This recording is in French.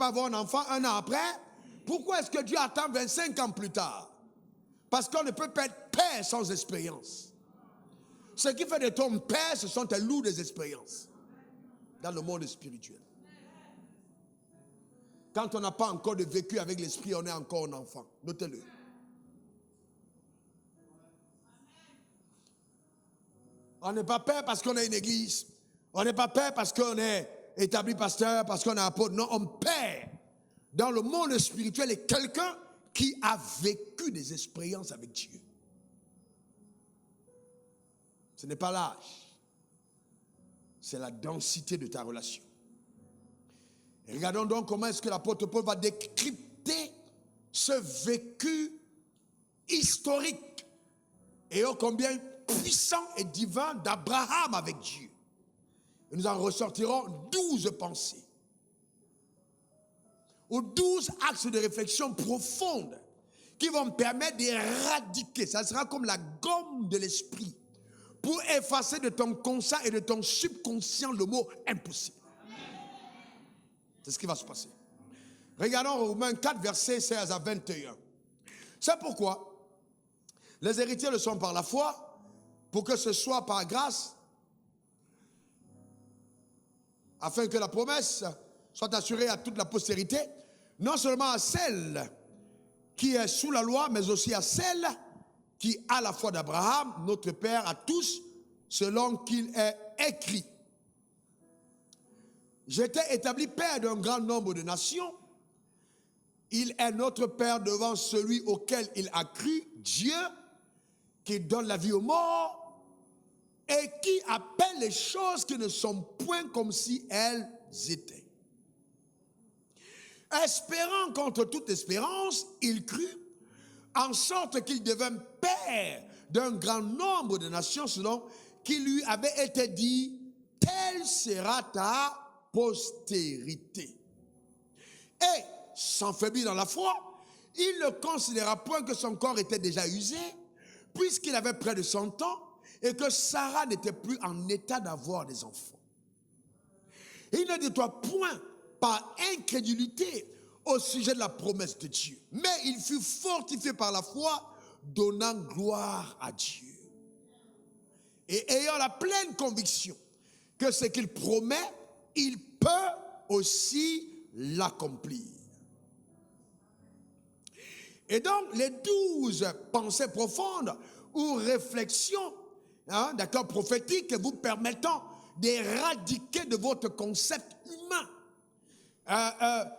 pas avoir un enfant un an après? Pourquoi est-ce que Dieu attend 25 ans plus tard? Parce qu'on ne peut pas être père sans expérience. Ce qui fait de ton père, ce sont tes loups des expériences dans le monde spirituel. Quand on n'a pas encore de vécu avec l'esprit, on est encore un enfant. Notez-le. On n'est pas père parce qu'on a une église. On n'est pas père parce qu'on est établi pasteur, parce qu'on est apôtre. Non, on père dans le monde spirituel est quelqu'un qui a vécu des expériences avec Dieu. Ce n'est pas l'âge. C'est la densité de ta relation. Et regardons donc comment est-ce que l'apôtre Paul va décrypter ce vécu historique et ô combien puissant et divin d'Abraham avec Dieu. Et nous en ressortirons 12 pensées ou 12 axes de réflexion profonde qui vont me permettre d'éradiquer. Ça sera comme la gomme de l'esprit pour effacer de ton conscient et de ton subconscient le mot impossible. C'est ce qui va se passer. Regardons Romains 4, versets 16 à 21. C'est pourquoi les héritiers le sont par la foi, pour que ce soit par grâce, afin que la promesse soit assurée à toute la postérité, non seulement à celle qui est sous la loi, mais aussi à celle qui a la foi d'Abraham, notre Père à tous, selon qu'il est écrit. J'étais établi père d'un grand nombre de nations. Il est notre Père devant celui auquel il a cru, Dieu, qui donne la vie aux morts et qui appelle les choses qui ne sont point comme si elles étaient. Espérant contre toute espérance, il crut, en sorte qu'il devint père d'un grand nombre de nations, selon qu'il lui avait été dit, telle sera ta postérité. Et, s'enfaiblit dans la foi, il ne considéra point que son corps était déjà usé, puisqu'il avait près de 100 ans, et que Sarah n'était plus en état d'avoir des enfants. Il ne détourna point par incrédulité au sujet de la promesse de Dieu, mais il fut fortifié par la foi, donnant gloire à Dieu. Et ayant la pleine conviction que ce qu'il promet, il peut aussi l'accomplir. Et donc, les 12 pensées profondes ou réflexions, d'accord, prophétiques, vous permettant d'éradiquer de votre concept humain